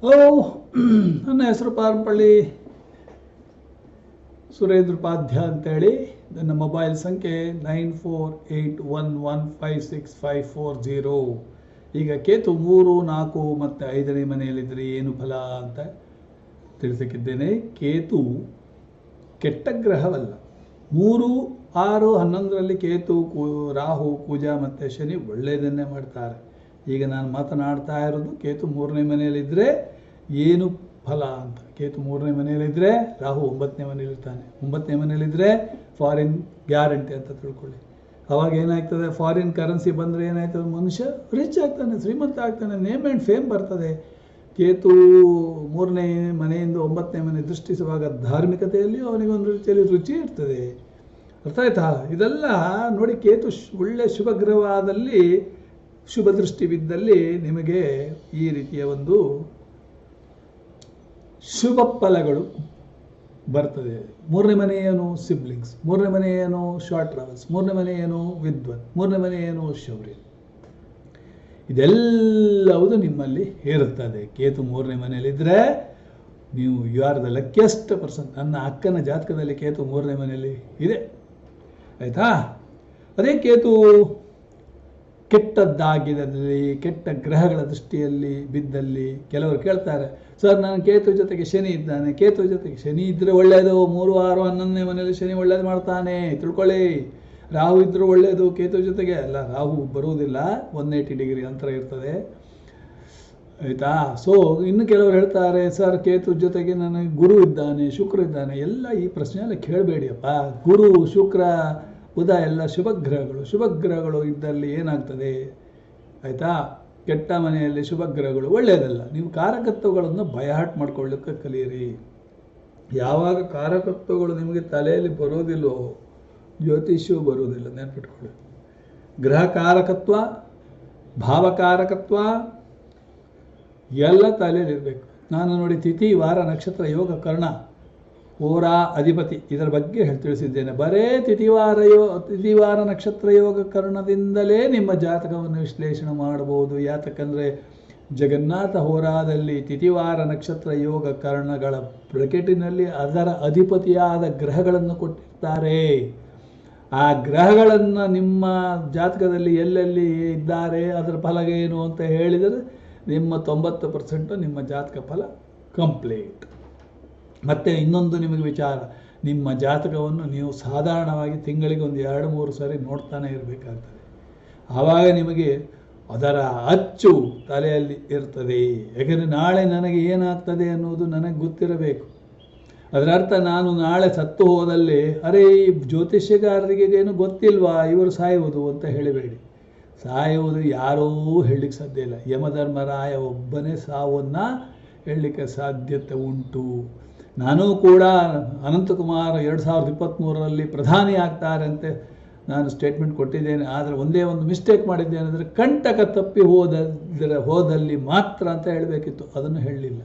Hello, ನನ್ನ ಹೆಸರು ಪಾರಂಪಳ್ಳಿ ಸುರೇಂದ್ರ ಉಪಾಧ್ಯ ಅಂತೇಳಿ. ನನ್ನ ಮೊಬೈಲ್ ಸಂಖ್ಯೆ 9481156540. ಈಗ ಕೇತು 3, 4 ಮತ್ತು 5ನೇ ಮನೆಯಲ್ಲಿದ್ದರೆ ಏನು ಫಲ ಅಂತ ತಿಳಿಸಕ್ಕಿದ್ದೇನೆ. ಕೇತು ಕೆಟ್ಟ ಗ್ರಹವಲ್ಲ. 3, 6, 11ರಲ್ಲಿ ಕೇತು, ರಾಹು, ಕುಜ ಮತ್ತು ಶನಿ ಒಳ್ಳೆಯದನ್ನೇ ಮಾಡ್ತಾರೆ. ಈಗ ನಾನು ಮಾತನಾಡ್ತಾ ಇರೋದು ಕೇತು 3ನೇ ಮನೆಯಲ್ಲಿದ್ದರೆ ಏನು ಫಲ ಅಂತ. ಕೇತು 3ನೇ ಮನೆಯಲ್ಲಿದ್ದರೆ ರಾಹು 9ನೇ ಮನೆಯಲ್ಲಿರ್ತಾನೆ. 9ನೇ ಮನೆಯಲ್ಲಿದ್ದರೆ ಫಾರಿನ್ ಗ್ಯಾರಂಟಿ ಅಂತ ತಿಳ್ಕೊಳ್ಳಿ. ಅವಾಗ ಏನಾಗ್ತದೆ, ಫಾರಿನ್ ಕರೆನ್ಸಿ ಬಂದರೆ ಏನಾಗ್ತದೆ, ಮನುಷ್ಯ ರಿಚ್ ಆಗ್ತಾನೆ, ಶ್ರೀಮಂತ ಆಗ್ತಾನೆ, ನೇಮ್ ಆ್ಯಂಡ್ ಫೇಮ್ ಬರ್ತದೆ. ಕೇತು 3ನೇ ಮನೆಯಿಂದ 9ನೇ ಮನೆ ದೃಷ್ಟಿಸುವಾಗ ಧಾರ್ಮಿಕತೆಯಲ್ಲಿ ಅವನಿಗೊಂದು ರೀತಿಯಲ್ಲಿ ರುಚಿ ಇರ್ತದೆ. ಅರ್ಥ ಆಯ್ತಾ? ಇದೆಲ್ಲ ನೋಡಿ, ಕೇತು ಒಳ್ಳೆ ಶುಭ ಗ್ರಹವಾದಲ್ಲಿ, ಶುಭ ದೃಷ್ಟಿ ಬಿದ್ದಲ್ಲಿ ನಿಮಗೆ ಈ ರೀತಿಯ ಒಂದು ಶುಭ ಫಲಗಳು ಬರ್ತದೆ. 3ನೇ ಮನೆ ಏನು, ಸಿಬ್ಲಿಂಗ್ಸ್. 3ನೇ ಮನೆ ಏನು, ಶಾರ್ಟ್ ಟ್ರಾವೆಲ್ಸ್. 3ನೇ ಮನೆ ಏನು, ವಿದ್ವತ್. 3ನೇ ಮನೆ ಏನು, ಶೌರ್ಯ. ಇದೆಲ್ಲವುದು ನಿಮ್ಮಲ್ಲಿ ಇರುತ್ತದೆ. ಕೇತು 3ನೇ ಮನೆಯಲ್ಲಿದ್ದರೆ ನೀವು you are the luckiest person. ನನ್ನ ಅಕ್ಕನ ಜಾತಕದಲ್ಲಿ ಕೇತು 3ನೇ ಮನೆಯಲ್ಲಿ ಇದೆ. ಆಯಿತಾ? ಅದೇ ಕೇತು ಕೆಟ್ಟದ್ದಾಗಿದ್ದಲ್ಲಿ, ಕೆಟ್ಟ ಗ್ರಹಗಳ ದೃಷ್ಟಿಯಲ್ಲಿ ಬಿದ್ದಲ್ಲಿ ಕೆಲವರು ಕೇಳ್ತಾರೆ, ಸರ್ ನಾನು ಕೇತು ಜೊತೆಗೆ ಶನಿ ಇದ್ದಾನೆ, ಕೇತು ಜೊತೆಗೆ ಶನಿ ಇದ್ದರೆ ಒಳ್ಳೆಯದು. 3, 6, 11ನೇ ಮನೆಯಲ್ಲಿ ಶನಿ ಒಳ್ಳೇದು ಮಾಡ್ತಾನೆ, ತಿಳ್ಕೊಳ್ಳಿ. ರಾಹು ಇದ್ದರೂ ಒಳ್ಳೆಯದು, ಕೇತು ಜೊತೆಗೆ ಅಲ್ಲ. ರಾಹು ಬರುವುದಿಲ್ಲ, 180 ಡಿಗ್ರಿ ಅಂತರ ಇರ್ತದೆ. ಆಯಿತಾ? ಸೊ ಇನ್ನು ಕೆಲವರು ಹೇಳ್ತಾರೆ, ಸರ್ ಕೇತು ಜೊತೆಗೆ ನನಗೆ ಗುರು ಇದ್ದಾನೆ, ಶುಕ್ರ ಇದ್ದಾನೆ. ಎಲ್ಲ ಈ ಪ್ರಶ್ನೆ ಎಲ್ಲ ಕೇಳಬೇಡಿಯಪ್ಪ. ಗುರು, ಶುಕ್ರ, ಬುಧ ಎಲ್ಲ ಶುಭಗ್ರಹಗಳು. ಶುಭಗ್ರಹಗಳು ಇದ್ದಲ್ಲಿ ಏನಾಗ್ತದೆ, ಆಯಿತಾ? ಕೆಟ್ಟ ಮನೆಯಲ್ಲಿ ಶುಭಗ್ರಹಗಳು ಒಳ್ಳೆಯದಲ್ಲ. ನೀವು ಕಾರಕತ್ವಗಳನ್ನು ಬಯಹಾಟ್ ಮಾಡ್ಕೊಳ್ಳಿಕ್ಕೆ ಕಲಿಯಿರಿ. ಯಾವಾಗ ಕಾರಕತ್ವಗಳು ನಿಮಗೆ ತಲೆಯಲ್ಲಿ ಬರೋದಿಲ್ಲೋ, ಜ್ಯೋತಿಷ್ಯವು ಬರೋದಿಲ್ಲ. ನೆನ್ಪಿಟ್ಕೊಳ್ಳಿ. ಗ್ರಹ ಕಾರಕತ್ವ, ಭಾವಕಾರಕತ್ವ ಎಲ್ಲ ತಲೆಯಲ್ಲಿರಬೇಕು. ನಾನು ನೋಡಿ, ತಿಥಿ, ವಾರ, ನಕ್ಷತ್ರ, ಯೋಗ, ಕರ್ಣ, ಹೋರಾ, ಅಧಿಪತಿ ಇದರ ಬಗ್ಗೆ ತಿಳಿಸಿದ್ದೇನೆ. ಬರೇ ತಿಥಿವಾರ ನಕ್ಷತ್ರ ಯೋಗ ಕರ್ಣದಿಂದಲೇ ನಿಮ್ಮ ಜಾತಕವನ್ನು ವಿಶ್ಲೇಷಣೆ ಮಾಡಬಹುದು. ಯಾತಕ್ಕಂದರೆ ಜಗನ್ನಾಥ ಹೋರಾದಲ್ಲಿ ತಿಥಿವಾರ ನಕ್ಷತ್ರ ಯೋಗ ಕರ್ಣಗಳ ಬ್ರಕೆಟಿನಲ್ಲಿ ಅದರ ಅಧಿಪತಿಯಾದ ಗ್ರಹಗಳನ್ನು ಕೊಟ್ಟಿರ್ತಾರೆ. ಆ ಗ್ರಹಗಳನ್ನು ನಿಮ್ಮ ಜಾತಕದಲ್ಲಿ ಎಲ್ಲೆಲ್ಲಿ ಇದ್ದಾರೆ, ಅದರ ಫಲ ಏನು ಅಂತ ಹೇಳಿದರೆ ನಿಮ್ಮ 90% ನಿಮ್ಮ ಜಾತಕ ಫಲ ಕಂಪ್ಲೀಟ್. ಮತ್ತು ಇನ್ನೊಂದು ನಿಮಗೆ ವಿಚಾರ, ನಿಮ್ಮ ಜಾತಕವನ್ನು ನೀವು ಸಾಧಾರಣವಾಗಿ ತಿಂಗಳಿಗೆ ಒಂದು 2-3 ಸಾರಿ ನೋಡ್ತಾನೆ ಇರಬೇಕಾಗ್ತದೆ. ಆವಾಗ ನಿಮಗೆ ಅದರ ಅಚ್ಚು ತಲೆಯಲ್ಲಿ ಇರ್ತದೆ. ಯಾಕೆಂದರೆ ನಾಳೆ ನನಗೆ ಏನಾಗ್ತದೆ ಅನ್ನೋದು ನನಗೆ ಗೊತ್ತಿರಬೇಕು. ಅದರ ಅರ್ಥ, ನಾನು ನಾಳೆ ಸತ್ತು ಹೋದಲ್ಲಿ ಅರೆ ಈ ಜ್ಯೋತಿಷ್ಯಗಾರರಿಗೆ ಇದೇನು ಗೊತ್ತಿಲ್ವಾ, ಇವರು ಸಾಯುವುದು ಅಂತ ಹೇಳಬೇಡಿ. ಸಾಯುವುದು ಯಾರೂ ಹೇಳಲಿಕ್ಕೆ ಸಾಧ್ಯ ಇಲ್ಲ. ಯಮಧರ್ಮರಾಯ ಒಬ್ಬನೇ ಸಾವನ್ನು ಹೇಳಲಿಕ್ಕೆ ಸಾಧ್ಯತೆ ಉಂಟು. ನಾನೂ ಕೂಡ ಅನಂತಕುಮಾರ್ 2023ರಲ್ಲಿ ಪ್ರಧಾನಿ ಆಗ್ತಾರೆ ಅಂತ ನಾನು ಸ್ಟೇಟ್ಮೆಂಟ್ ಕೊಟ್ಟಿದ್ದೇನೆ. ಆದರೆ ಒಂದೇ ಒಂದು ಮಿಸ್ಟೇಕ್ ಮಾಡಿದ್ದೇನೆ, ಅಂದರೆ ಕಂಟಕ ತಪ್ಪಿ ಹೋದಲ್ಲಿ ಮಾತ್ರ ಅಂತ ಹೇಳಬೇಕಿತ್ತು. ಅದನ್ನು ಹೇಳಲಿಲ್ಲ.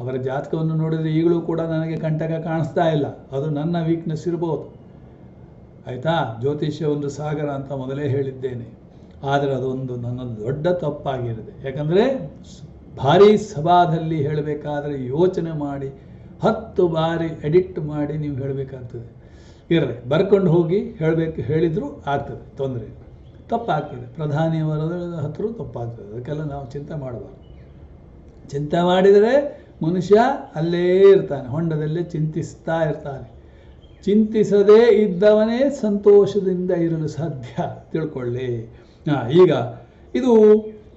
ಅವರ ಜಾತಕವನ್ನು ನೋಡಿದರೆ ಈಗಲೂ ಕೂಡ ನನಗೆ ಕಂಟಕ ಕಾಣಿಸ್ತಾ ಇಲ್ಲ. ಅದು ನನ್ನ ವೀಕ್ನೆಸ್ ಇರ್ಬೋದು. ಆಯಿತಾ? ಜ್ಯೋತಿಷ್ಯ ಒಂದು ಸಾಗರ ಅಂತ ಮೊದಲೇ ಹೇಳಿದ್ದೇನೆ. ಆದರೆ ಅದೊಂದು ನನ್ನ ದೊಡ್ಡ ತಪ್ಪಾಗಿರುತ್ತೆ. ಯಾಕಂದರೆ ಭಾರೀ ಸಭಾದಲ್ಲಿ ಹೇಳಬೇಕಾದ್ರೆ ಯೋಚನೆ ಮಾಡಿ 10 ಬಾರಿ ಎಡಿಟ್ ಮಾಡಿ ನೀವು ಹೇಳಬೇಕಾಗ್ತದೆ. ಇರ್ರಿ, ಬರ್ಕೊಂಡು ಹೋಗಿ ಹೇಳಿದರೂ ಆಗ್ತದೆ, ತೊಂದರೆ ಇಲ್ಲ. ತಪ್ಪಾಗ್ತದೆ, ಪ್ರಧಾನಿಯವರ ಹತ್ರ ತಪ್ಪಾಗ್ತದೆ. ಅದಕ್ಕೆಲ್ಲ ನಾವು ಚಿಂತೆ ಮಾಡಬಾರ್ದು. ಚಿಂತೆ ಮಾಡಿದರೆ ಮನುಷ್ಯ ಅಲ್ಲೇ ಇರ್ತಾನೆ, ಹೊಂಡದಲ್ಲೇ ಚಿಂತಿಸ್ತಾ ಇರ್ತಾನೆ. ಚಿಂತಿಸದೇ ಇದ್ದವನೇ ಸಂತೋಷದಿಂದ ಇರಲು ಸಾಧ್ಯ, ತಿಳ್ಕೊಳ್ಳಿ. ಈಗ ಇದು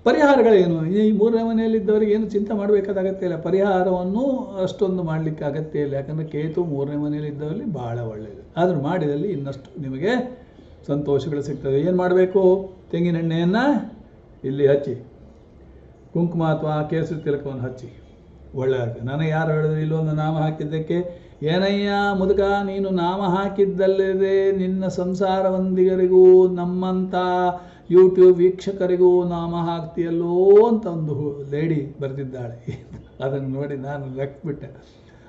ಪರಿಹಾರಗಳೇನು? ಈ 3ನೇ ಮನೆಯಲ್ಲಿದ್ದವರಿಗೆ ಏನು ಚಿಂತೆ ಮಾಡಬೇಕಾದ ಅಗತ್ಯ ಇಲ್ಲ. ಪರಿಹಾರವನ್ನು ಅಷ್ಟೊಂದು ಮಾಡಲಿಕ್ಕೆ ಅಗತ್ಯ ಇಲ್ಲ. ಯಾಕಂದರೆ ಕೇತು 3ನೇ ಮನೆಯಲ್ಲಿದ್ದವರಲ್ಲಿ ಭಾಳ ಒಳ್ಳೆಯದು. ಆದರೂ ಮಾಡಿದಲ್ಲಿ ಇನ್ನಷ್ಟು ನಿಮಗೆ ಸಂತೋಷಗಳು ಸಿಗ್ತದೆ. ಏನು ಮಾಡಬೇಕು? ತೆಂಗಿನೆಣ್ಣೆಯನ್ನು ಇಲ್ಲಿ ಹಚ್ಚಿ, ಕುಂಕುಮ ಅಥವಾ ಕೇಸರಿ ತಿಲಕವನ್ನು ಹಚ್ಚಿ, ಒಳ್ಳೆಯದು. ನನಗೆ ಯಾರು ಹೇಳಿದ್ರು ಇಲ್ಲೊಂದು ನಾಮ ಹಾಕಿದ್ದಕ್ಕೆ, ಏನಯ್ಯ ಮುದುಕ, ನೀನು ನಾಮ ಹಾಕಿದ್ದಲ್ಲದೆ ನಿನ್ನ ಸಂಸಾರವಂದಿಗರಿಗೂ ನಮ್ಮಂಥ ಯೂಟ್ಯೂಬ್ ವೀಕ್ಷಕರಿಗೂ ನಾಮ ಹಾಕ್ತೀಯಲ್ಲೋ ಅಂತ ಒಂದು ಲೇಡಿ ಬರೆದಿದ್ದಾಳೆ. ಅದನ್ನು ನೋಡಿ ನಾನು ನಕ್ಬಿಟ್ಟೆ.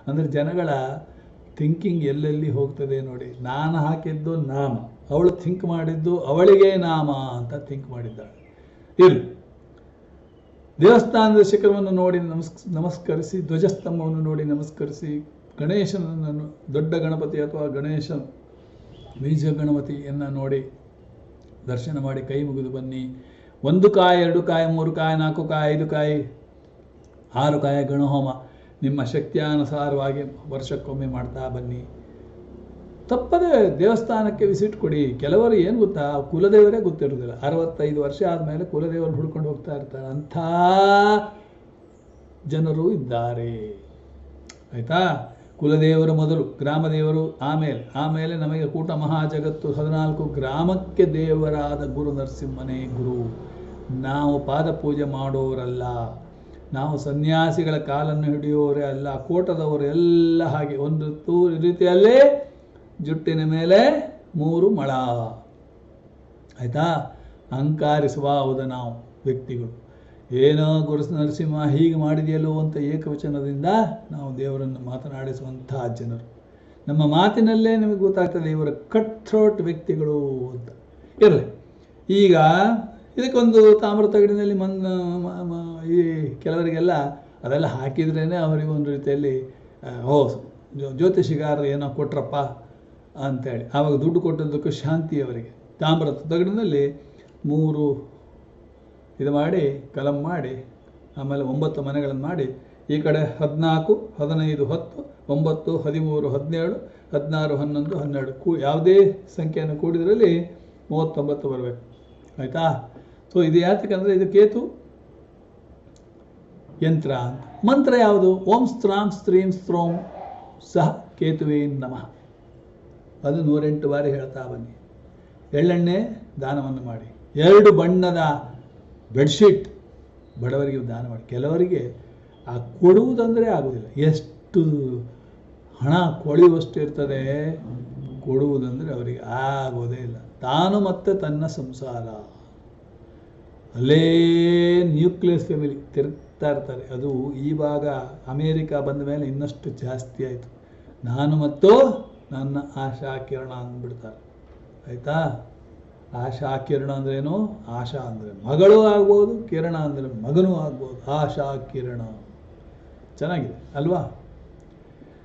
ಅಂದರೆ ಜನಗಳ ಥಿಂಕಿಂಗ್ ಎಲ್ಲೆಲ್ಲಿ ಹೋಗ್ತದೆ ನೋಡಿ. ನಾನು ಹಾಕಿದ್ದು ನಾಮ, ಅವಳು ಥಿಂಕ್ ಮಾಡಿದ್ದು ಅವಳಿಗೆ ನಾಮ ಅಂತ ಥಿಂಕ್ ಮಾಡಿದ್ದಾಳೆ. ಇರಲಿ, ದೇವಸ್ಥಾನದ ಶಿಖರವನ್ನು ನೋಡಿ ನಮಸ್ಕರಿಸಿ, ಧ್ವಜಸ್ತಂಭವನ್ನು ನೋಡಿ ನಮಸ್ಕರಿಸಿ, ಗಣೇಶನನ್ನು, ದೊಡ್ಡ ಗಣಪತಿ ಅಥವಾ ಗಣೇಶ ಬೀಜ ಗಣಪತಿಯನ್ನು ನೋಡಿ ದರ್ಶನ ಮಾಡಿ ಕೈ ಮುಗಿದು ಬನ್ನಿ. 1 ಕಾಯಿ 2 ಕಾಯಿ 3 ಕಾಯಿ 4 ಕಾಯಿ 5 ಕಾಯಿ 6 ಕಾಯಿ ಗಣಹೋಮ ನಿಮ್ಮ ಶಕ್ತಿಯಾನುಸಾರವಾಗಿ ವರ್ಷಕ್ಕೊಮ್ಮೆ ಮಾಡ್ತಾ ಬನ್ನಿ. ತಪ್ಪದೆ ದೇವಸ್ಥಾನಕ್ಕೆ ವಿಸಿಟ್ ಕೊಡಿ. ಕೆಲವರು ಏನು ಗೊತ್ತಾ, ಕುಲದೇವರೇ ಗೊತ್ತಿರೋದಿಲ್ಲ. 65 ವರ್ಷ ಆದಮೇಲೆ ಕುಲದೇವರನ್ನು ಹುಡ್ಕೊಂಡು ಹೋಗ್ತಾ ಇರ್ತಾರೆ. ಅಂಥ ಜನರು ಇದ್ದಾರೆ. ಕುಲದೇವರು ಮೊದಲು, ಗ್ರಾಮದೇವರು ಆಮೇಲೆ ನಮಗೆ ಕೂಟ ಮಹಾಜಗತ್ತು 14 ಗ್ರಾಮಕ್ಕೆ ದೇವರಾದ ಗುರು ನರಸಿಂಹನೇ ಗುರು. ನಾವು ಪಾದಪೂಜೆ ಮಾಡೋರಲ್ಲ, ನಾವು ಸನ್ಯಾಸಿಗಳ ಕಾಲನ್ನು ಹಿಡಿಯೋರೇ ಅಲ್ಲ, ಕೋಟದವರು ಎಲ್ಲ ಹಾಗೆ ಒಂದು ರೀತಿಯಲ್ಲೇ ಜುಟ್ಟಿನ ಮೇಲೆ 3 ಮೊಳ. ಆಯಿತಾ? ಅಹಂಕಾರಿಸುವ ನಾವು ವ್ಯಕ್ತಿಗಳು. ಏನೋ ಗುರು ನರಸಿಂಹ ಹೀಗೆ ಮಾಡಿದೆಯಲ್ಲೋ ಅಂತ ಏಕವಚನದಿಂದ ನಾವು ದೇವರನ್ನು ಮಾತನಾಡಿಸುವಂತಹ ಜನರು. ನಮ್ಮ ಮಾತಿನಲ್ಲೇ ನಿಮಗೆ ಗೊತ್ತಾಗ್ತದೆ ಇವರ ಕಟ್ ಥ್ರೋಟ್ ವ್ಯಕ್ತಿಗಳು ಅಂತ. ಇರಲಿ, ಈಗ ಇದಕ್ಕೊಂದು ತಾಮ್ರ ತಗಡಿನಲ್ಲಿ ಈ ಕೆಲವರಿಗೆಲ್ಲ ಅದೆಲ್ಲ ಹಾಕಿದ್ರೇ ಅವರಿಗೆ ಒಂದು ರೀತಿಯಲ್ಲಿ ಜ್ಯೋತಿಷಿಗಾರರು ಏನೋ ಕೊಟ್ರಪ್ಪ ಅಂಥೇಳಿ ಆವಾಗ ದುಡ್ಡು ಕೊಟ್ಟದ್ದಕ್ಕೂ ಶಾಂತಿ ಅವರಿಗೆ. ತಾಮ್ರದ ತಗಡಿನಲ್ಲಿ 3 ಇದು ಮಾಡಿ ಕಲಂ ಮಾಡಿ ಆಮೇಲೆ 9 ಮನೆಗಳನ್ನು ಮಾಡಿ ಈ ಕಡೆ 14, 15, 10, 9, 13, 17, 16, 11, 12 ಯಾವುದೇ ಸಂಖ್ಯೆಯನ್ನು ಕೂಡಿದ್ರಲ್ಲಿ 39 ಬರಬೇಕು. ಆಯಿತಾ? ಸೊ ಇದು ಯಾತಕ್ಕಂದರೆ ಇದು ಕೇತು ಯಂತ್ರ ಅಂತ. ಮಂತ್ರ ಯಾವುದು? ಓಂ ಸ್ತ್ರಾಂ ಸ್ತ್ರೀಂ ಸ್ತ್ರೋಂ ಸಹ ಕೇತುವೇ ನಮಃ. ಅದು 108 ಬಾರಿ ಹೇಳ್ತಾ ಬನ್ನಿ. ಎಳ್ಳೆಣ್ಣೆ ದಾನವನ್ನು ಮಾಡಿ. 2 ಬಣ್ಣದ ಬೆಡ್ಶೀಟ್ ಬಡವರಿಗೆ ದಾನ ಮಾಡಿ. ಕೆಲವರಿಗೆ ಆ ಕೊಡುವುದಂದರೆ ಆಗೋದಿಲ್ಲ. ಎಷ್ಟು ಹಣ ಕೊಳೆಯುವಷ್ಟು ಇರ್ತದೆ, ಕೊಡುವುದಂದರೆ ಅವರಿಗೆ ಆಗೋದೇ ಇಲ್ಲ. ತಾನು ಮತ್ತು ತನ್ನ ಸಂಸಾರ ಅಲ್ಲೇ ನ್ಯೂಕ್ಲಿಯಸ್ ಫ್ಯಾಮಿಲಿ ತಿರುಗ್ತಾ ಇರ್ತಾರೆ. ಅದು ಈವಾಗ ಅಮೇರಿಕಾ ಬಂದ ಮೇಲೆ ಇನ್ನಷ್ಟು ಜಾಸ್ತಿ ಆಯಿತು. ನಾನು ಮತ್ತು ನನ್ನ ಆಶಾ ಕಿರಣ ಅಂದ್ಬಿಡ್ತಾರೆ. ಆಯಿತಾ? ಆಶಾ ಕಿರಣ ಅಂದ್ರೇನು? ಆಶಾ ಅಂದರೆ ಮಗಳು ಆಗ್ಬೋದು, ಕಿರಣ ಅಂದರೆ ಮಗನೂ ಆಗ್ಬೋದು. ಆಶಾ ಕಿರಣ ಚೆನ್ನಾಗಿದೆ ಅಲ್ವಾ?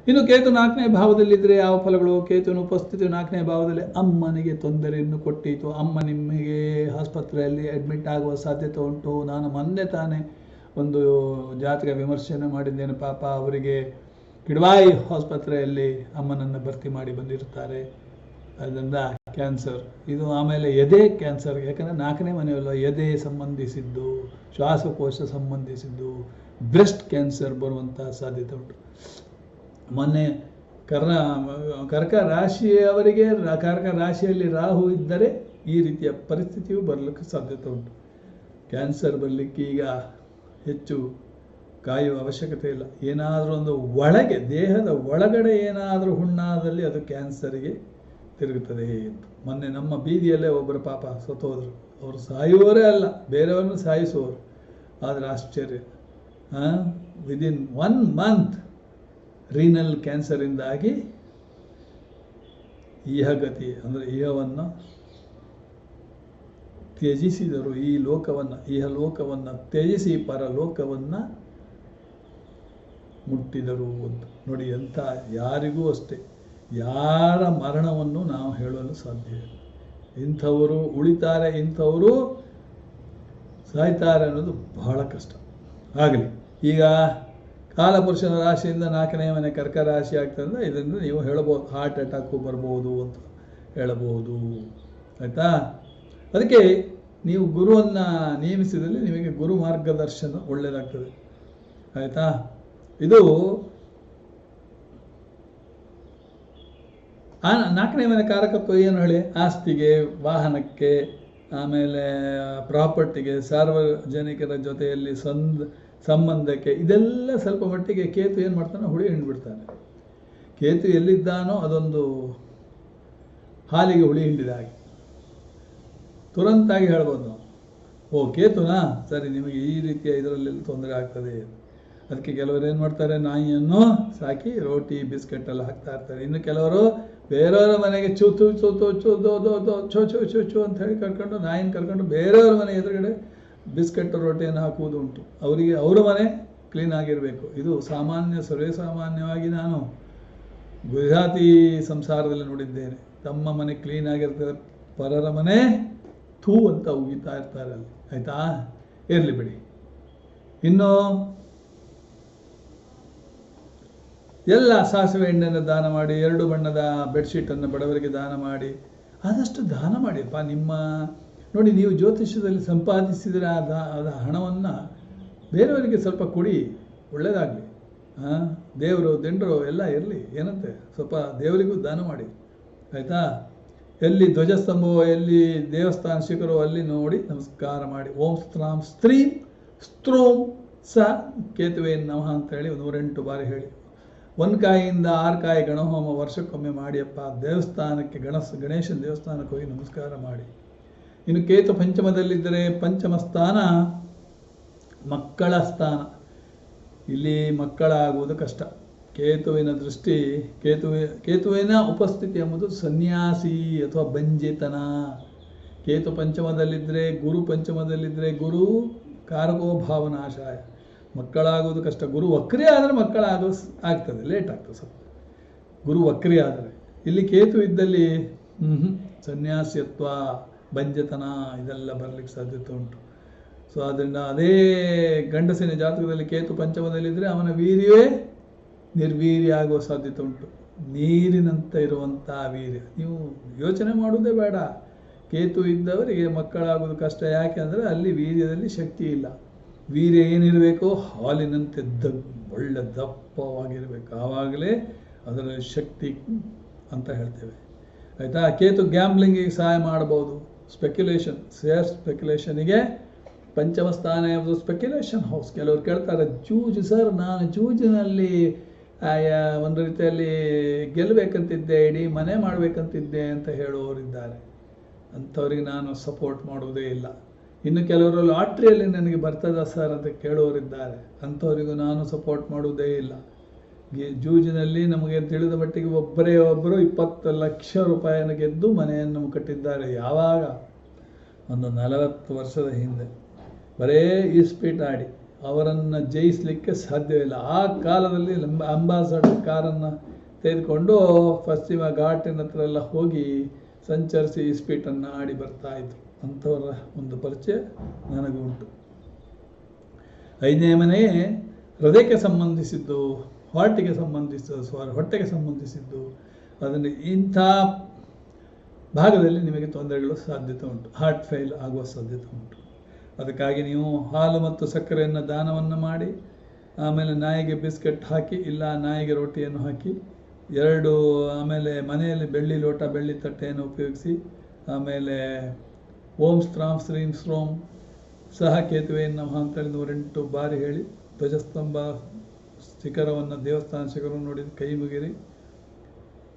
ಇನ್ನು ಕೇತು 4ನೇ ಭಾವದಲ್ಲಿದ್ದರೆ ಯಾವ ಫಲಗಳು? ಕೇತುವಿನ ಉಪಸ್ಥಿತಿ 4ನೇ ಭಾವದಲ್ಲಿ ಅಮ್ಮನಿಗೆ ತೊಂದರೆಯನ್ನು ಕೊಟ್ಟಿತು. ಅಮ್ಮ ನಿಮಗೆ ಆಸ್ಪತ್ರೆಯಲ್ಲಿ ಅಡ್ಮಿಟ್ ಆಗುವ ಸಾಧ್ಯತೆ ಉಂಟು. ನಾನು ಮೊನ್ನೆ ತಾನೇ ಒಂದು ಜಾತಕ ವಿಮರ್ಶನೆ ಮಾಡಿದ್ದೇನೆ. ಪಾಪ ಅವರಿಗೆ ಕಿಡವಾಯಿ ಆಸ್ಪತ್ರೆಯಲ್ಲಿ ಅಮ್ಮನನ್ನು ಭರ್ತಿ ಮಾಡಿ ಬಂದಿರ್ತಾರೆ. ಅದರಿಂದ ಕ್ಯಾನ್ಸರ್ ಇದು. ಆಮೇಲೆ ಎದೆ ಕ್ಯಾನ್ಸರ್, ಯಾಕಂದರೆ 4ನೇ ಮನೆಯಲ್ಲ, ಎದೆ ಸಂಬಂಧಿಸಿದ್ದು, ಶ್ವಾಸಕೋಶ ಸಂಬಂಧಿಸಿದ್ದು, ಬ್ರೆಸ್ಟ್ ಕ್ಯಾನ್ಸರ್ ಬರುವಂಥ ಸಾಧ್ಯತೆ ಉಂಟು. ಮೊನ್ನೆ ಕರ್ಕ ರಾಶಿಯವರಿಗೆ ಕರ್ಕ ರಾಶಿಯಲ್ಲಿ ರಾಹು ಇದ್ದರೆ ಈ ರೀತಿಯ ಪರಿಸ್ಥಿತಿಯು ಬರಲಿಕ್ಕೆ ಸಾಧ್ಯತೆ ಉಂಟು. ಕ್ಯಾನ್ಸರ್ ಬರಲಿಕ್ಕೆ ಈಗ ಹೆಚ್ಚು ಕಾಯುವ ಅವಶ್ಯಕತೆ ಇಲ್ಲ. ಏನಾದರೂ ಒಂದು ಒಳಗೆ, ದೇಹದ ಒಳಗಡೆ ಏನಾದರೂ ಹುಣ್ಣಾದಲ್ಲಿ ಅದು ಕ್ಯಾನ್ಸರಿಗೆ ತಿರುಗುತ್ತದೆ ಅಂತ. ಮೊನ್ನೆ ನಮ್ಮ ಬೀದಿಯಲ್ಲೇ ಒಬ್ಬರು ಪಾಪ ಸತ್ತೋದ್ರು. ಅವರು ಸಾಯುವವರೇ ಅಲ್ಲ, ಬೇರೆಯವ್ರನ್ನ ಸಾಯಿಸುವವರು. ಆದರೆ ಆಶ್ಚರ್ಯ, ವಿದಿನ್ 1 ಮಂತ್ ರೀನಲ್ ಕ್ಯಾನ್ಸರಿಂದಾಗಿ ಇಹಗತಿ ಅಂದರೆ ಇಹವನ್ನು ತ್ಯಜಿಸಿದರು. ಈ ಲೋಕವನ್ನು, ಇಹಲೋಕವನ್ನು ತ್ಯಜಿಸಿ ಪರಲೋಕವನ್ನು ಮುಟ್ಟಿದರು ಅಂತ. ನೋಡಿ, ಎಂಥ ಯಾರಿಗೂ ಅಷ್ಟೇ ಯಾರ ಮರಣವನ್ನು ನಾವು ಹೇಳಲು ಸಾಧ್ಯ ಇಲ್ಲ. ಇಂಥವರು ಉಳಿತಾರೆ, ಇಂಥವರು ಸಾಯ್ತಾರೆ ಅನ್ನೋದು ಬಹಳ ಕಷ್ಟ. ಆಗಲಿ, ಈಗ ಕಾಲಪುರುಷನ ರಾಶಿಯಿಂದ 4ನೇ ಮನೆ ಕರ್ಕ ರಾಶಿ ಆಗ್ತದೆ. ಇದನ್ನು ನೀವು ಹೇಳಬಹುದು, ಹಾರ್ಟ್ ಅಟ್ಯಾಕು ಬರ್ಬೋದು ಅಂತ ಹೇಳಬಹುದು. ಆಯಿತಾ? ಅದಕ್ಕೆ ನೀವು ಗುರುವನ್ನು ನೇಮಿಸಿದಲ್ಲಿ ನಿಮಗೆ ಗುರು ಮಾರ್ಗದರ್ಶನ ಒಳ್ಳೆಯದಾಗ್ತದೆ. ಆಯಿತಾ? ಇದು 4ನೇ ಮನೆ ಕಾರಕತ್ವ ಏನು ಹೇಳಿ? ಆಸ್ತಿಗೆ, ವಾಹನಕ್ಕೆ, ಆಮೇಲೆ ಪ್ರಾಪರ್ಟಿಗೆ, ಸಾರ್ವಜನಿಕರ ಜೊತೆಯಲ್ಲಿ ಸಂಬಂಧಕ್ಕೆ, ಇದೆಲ್ಲ ಸ್ವಲ್ಪ ಮಟ್ಟಿಗೆ ಕೇತು ಏನು ಮಾಡ್ತಾನೆ? ಹುಳಿ ಹಿಂಡ್ಬಿಡ್ತಾನೆ. ಕೇತು ಎಲ್ಲಿದ್ದಾನೋ ಅದೊಂದು ಹಾಲಿಗೆ ಹುಳಿ ಹಿಂಡಿದ ಹಾಗೆ ತುರಂತಾಗಿ ಹೇಳ್ಬೋದು ನಾವು, ಓ ಕೇತುನಾ, ಸರಿ ನಿಮಗೆ ಈ ರೀತಿಯ ಇದರಲ್ಲೆಲ್ಲ ತೊಂದರೆ ಆಗ್ತದೆ. ಅದಕ್ಕೆ ಕೆಲವರು ಏನು ಮಾಡ್ತಾರೆ? ನಾಯಿಯನ್ನು ಸಾಕಿ ರೋಟಿ ಬಿಸ್ಕೆಟ್ ಎಲ್ಲ ಹಾಕ್ತಾ ಇರ್ತಾರೆ. ಇನ್ನು ಕೆಲವರು ಬೇರೆಯವರ ಮನೆಗೆ ಚೂತು ಚೂತು ಚೂ ದೋ ದೋ ದೋ ಚೋ ಚೋ ಚೋ ಚೋ ಅಂತ ಹೇಳಿ ಕರ್ಕೊಂಡು, ನಾಯಿನ ಕರ್ಕೊಂಡು ಬೇರೆಯವ್ರ ಮನೆ ಎದುರುಗಡೆ ಬಿಸ್ಕೆಟ್ ರೊಟ್ಟಿಯನ್ನು ಹಾಕುವುದು ಉಂಟು. ಅವರಿಗೆ ಅವರ ಮನೆ ಕ್ಲೀನ್ ಆಗಿರಬೇಕು. ಇದು ಸರ್ವೇ ಸಾಮಾನ್ಯವಾಗಿ ನಾನು ಗುಜರಾತಿ ಸಂಸಾರದಲ್ಲಿ ನೋಡಿದ್ದೇನೆ. ತಮ್ಮ ಮನೆ ಕ್ಲೀನ್ ಆಗಿರ್ತದೆ, ಪರರ ಮನೆ ಥೂ ಅಂತ ಉಗಿತಾ ಇರ್ತಾರೆ ಅಲ್ಲಿ. ಆಯ್ತಾ? ಇರಲಿ ಬಿಡಿ. ಇನ್ನು ಎಲ್ಲ ಸಾಸಿವೆ ಎಣ್ಣೆಯನ್ನು ದಾನ ಮಾಡಿ, 2 ಬಣ್ಣದ ಬೆಡ್ಶೀಟನ್ನು ಬಡವರಿಗೆ ದಾನ ಮಾಡಿ, ಆದಷ್ಟು ದಾನ ಮಾಡಿಯಪ್ಪ. ನಿಮ್ಮ ನೋಡಿ, ನೀವು ಜ್ಯೋತಿಷ್ಯದಲ್ಲಿ ಸಂಪಾದಿಸಿದರೆ ಅದ ಹಣವನ್ನು ಬೇರೆಯವರಿಗೆ ಸ್ವಲ್ಪ ಕೊಡಿ, ಒಳ್ಳೆಯದಾಗಲಿ. ದೇವರು ದಿಂಡರು ಎಲ್ಲ ಇರಲಿ, ಏನಂತೆ, ಸ್ವಲ್ಪ ದೇವರಿಗೂ ದಾನ ಮಾಡಿ. ಆಯಿತಾ? ಎಲ್ಲಿ ಧ್ವಜಸ್ತಂಭವೋ, ಎಲ್ಲಿ ದೇವಸ್ಥಾನ ಶಿಖರೋ ಅಲ್ಲಿ ನೋಡಿ ನಮಸ್ಕಾರ ಮಾಡಿ. ಓಂ ಸ್ತ್ರಾಂ ಸ್ತ್ರೀಂ ಸ್ತ್ರೋಂ ಸ ಕೇತುವೆ ನಮಃ ಅಂತೇಳಿ 108 ಬಾರಿ ಹೇಳಿ. 1 ಕಾಯಿಯಿಂದ 6 ಕಾಯಿ ಗಣಹೋಮ ವರ್ಷಕ್ಕೊಮ್ಮೆ ಮಾಡಿಯಪ್ಪ. ದೇವಸ್ಥಾನಕ್ಕೆ ಗಣೇಶನ ದೇವಸ್ಥಾನಕ್ಕೆ ಹೋಗಿ ನಮಸ್ಕಾರ ಮಾಡಿ. ಇನ್ನು ಕೇತು ಪಂಚಮದಲ್ಲಿದ್ದರೆ, ಪಂಚಮ ಸ್ಥಾನ ಮಕ್ಕಳ ಸ್ಥಾನ. ಇಲ್ಲಿ ಮಕ್ಕಳಾಗುವುದು ಕಷ್ಟ. ಕೇತುವಿನ ದೃಷ್ಟಿ, ಕೇತುವಿನ ಉಪಸ್ಥಿತಿ ಎಂಬುದು ಸನ್ಯಾಸಿ ಅಥವಾ ಬಂಜಿತನ. ಕೇತು ಪಂಚಮದಲ್ಲಿದ್ದರೆ, ಗುರು ಪಂಚಮದಲ್ಲಿದ್ದರೆ, ಗುರು ಕಾರಕೋ ಭಾವನಾಶಾಯ. ಮಕ್ಕಳಾಗುವುದು ಕಷ್ಟ. ಗುರು ವಕ್ರಿ ಆದರೆ ಆಗ್ತದೆ, ಲೇಟ್ ಆಗ್ತದೆ ಸ್ವಲ್ಪ, ಗುರು ವಕ್ರಿ ಆದರೆ. ಇಲ್ಲಿ ಕೇತು ಇದ್ದಲ್ಲಿ ಸನ್ಯಾಸಿತ್ವ, ಬಂಜತನ ಇದೆಲ್ಲ ಬರಲಿಕ್ಕೆ ಸಾಧ್ಯತೆ ಉಂಟು. ಸೊ ಆದ್ದರಿಂದ ಅದೇ ಗಂಡಸಿನ ಜಾತಕದಲ್ಲಿ ಕೇತು ಪಂಚಮದಲ್ಲಿದ್ದರೆ ಅವನ ವೀರ್ಯವೇ ನಿರ್ವೀರ್ಯ ಆಗುವ ಸಾಧ್ಯತೆ ಉಂಟು. ನೀರಿನಂತೆ ಇರುವಂಥ ವೀರ್ಯ. ನೀವು ಯೋಚನೆ ಮಾಡುವುದೇ ಬೇಡ. ಕೇತು ಇದ್ದವರಿಗೆ ಮಕ್ಕಳಾಗೋದು ಕಷ್ಟ. ಯಾಕೆ ಅಂದರೆ ಅಲ್ಲಿ ವೀರ್ಯದಲ್ಲಿ ಶಕ್ತಿ ಇಲ್ಲ. ವೀರ್ಯ ಏನಿರಬೇಕು? ಹಾಲಿನಂತೆ ಒಳ್ಳೆ ದಪ್ಪವಾಗಿರಬೇಕು. ಆವಾಗಲೇ ಅದರಲ್ಲಿ ಶಕ್ತಿ ಅಂತ ಹೇಳ್ತೇವೆ. ಆಯಿತಾ? ಕೇತು ಗ್ಯಾಮ್ಲಿಂಗಿಗೆ ಸಹಾಯ ಮಾಡಬಹುದು. ಸ್ಪೆಕ್ಯುಲೇಷನ್, ಶೇರ್ ಸ್ಪೆಕ್ಯುಲೇಷನಿಗೆ ಪಂಚಮ ಸ್ಥಾನ ಯಾವುದು? Speculation house. ಕೆಲವರು ಕೇಳ್ತಾರೆ, ಜೂಜು ಸರ್, ನಾನು ಜೂಜಿನಲ್ಲಿ ಒಂದು ರೀತಿಯಲ್ಲಿ ಗೆಲ್ಲಬೇಕಂತಿದ್ದೆ, ಇಡೀ ಮನೆ ಮಾಡಬೇಕಂತಿದ್ದೆ ಅಂತ ಹೇಳುವವರಿದ್ದಾರೆ. ಅಂಥವ್ರಿಗೆ ನಾನು ಸಪೋರ್ಟ್ ಮಾಡುವುದೇ ಇಲ್ಲ. ಇನ್ನು ಕೆಲವರು ಲಾಟ್ರಿಯಲ್ಲಿ ನನಗೆ ಬರ್ತದ ಸರ್ ಅಂತ ಕೇಳುವವರಿದ್ದಾರೆ. ಅಂಥವರಿಗೂ ನಾನು ಸಪೋರ್ಟ್ ಮಾಡುವುದೇ ಇಲ್ಲ. ಜೂಜಿನಲ್ಲಿ ನಮಗೆ ತಿಳಿದ ಮಟ್ಟಿಗೆ ಒಬ್ಬರು 20 ಲಕ್ಷ ರೂಪಾಯಿಯನ್ನು ಗೆದ್ದು ಮನೆಯನ್ನು ಕಟ್ಟಿದ್ದಾರೆ. ಯಾವಾಗ? ಒಂದು 40 ವರ್ಷದ ಹಿಂದೆ. ಬರೇ ಈಸ್ಪೀಟ್ ಆಡಿ ಅವರನ್ನು ಜಯಿಸಲಿಕ್ಕೆ ಸಾಧ್ಯವಿಲ್ಲ. ಆ ಕಾಲದಲ್ಲಿ ಅಂಬಾಸಡರ್ ಕಾರನ್ನು ತೆಗೆದುಕೊಂಡು ಪಶ್ಚಿಮ ಘಾಟಿನ ಹತ್ರ ಎಲ್ಲ ಹೋಗಿ ಸಂಚರಿಸಿ ಈಸ್ಪೀಟನ್ನು ಆಡಿ ಬರ್ತಾಯಿದ್ರು. ಅಂಥವರ ಒಂದು ಪರಿಚಯ ನನಗೂ ಉಂಟು. 5ನೇ ಮನೆ ಹೃದಯಕ್ಕೆ ಸಂಬಂಧಿಸಿದ್ದು, ಹೊಟ್ಟೆಗೆ ಸಂಬಂಧಿಸಿದ್ದು. ಅದನ್ನು ಇಂಥ ಭಾಗದಲ್ಲಿ ನಿಮಗೆ ತೊಂದರೆಗಳು ಸಾಧ್ಯತೆ ಉಂಟು. ಹಾರ್ಟ್ ಫೇಲ್ ಆಗುವ ಸಾಧ್ಯತೆ ಉಂಟು. ಅದಕ್ಕಾಗಿ ನೀವು ಹಾಲು ಮತ್ತು ಸಕ್ಕರೆಯನ್ನು ದಾನವನ್ನು ಮಾಡಿ, ಆಮೇಲೆ ನಾಯಿಗೆ ಬಿಸ್ಕೆಟ್ ಹಾಕಿ, ಇಲ್ಲ ನಾಯಿಗೆ ರೊಟ್ಟಿಯನ್ನು ಹಾಕಿ, 2 ಆಮೇಲೆ ಮನೆಯಲ್ಲಿ ಬೆಳ್ಳಿ ಲೋಟ, ಬೆಳ್ಳಿ ತಟ್ಟೆಯನ್ನು ಉಪಯೋಗಿಸಿ, ಆಮೇಲೆ ಓಂ ಸ್ತ್ರಾಂ ಶ್ರೀಂ ಸ್ರೋಂ ಸಹ ಕೇತುವೆ ನಮಃ ಅಂತೇಳಿ 108 ಬಾರಿ ಹೇಳಿ, ಧ್ವಜಸ್ತಂಭ ಶಿಖರವನ್ನು, ದೇವಸ್ಥಾನ ಶಿಖರವನ್ನು ನೋಡಿ ಕೈ ಮುಗಿರಿ.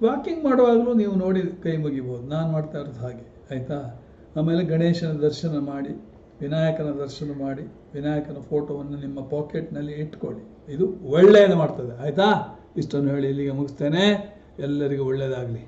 ವಾಕಿಂಗ್ ಮಾಡುವಾಗಲೂ ನೀವು ನೋಡಿ ಕೈ ಮುಗಿಬೋದು. ನಾನು ಮಾಡ್ತಾ ಇರೋದು ಹಾಗೆ. ಆಯಿತಾ? ಆಮೇಲೆ ಗಣೇಶನ ದರ್ಶನ ಮಾಡಿ, ವಿನಾಯಕನ ದರ್ಶನ ಮಾಡಿ, ವಿನಾಯಕನ ಫೋಟೋವನ್ನು ನಿಮ್ಮ ಪಾಕೆಟ್ನಲ್ಲಿ ಇಟ್ಕೊಳ್ಳಿ. ಇದು ಒಳ್ಳೆಯದು ಮಾಡ್ತದೆ. ಆಯಿತಾ? ಇಷ್ಟನ್ನು ಹೇಳಿ ಇಲ್ಲಿಗೆ ಮುಗಿಸ್ತೇನೆ. ಎಲ್ಲರಿಗೂ ಒಳ್ಳೆಯದಾಗಲಿ.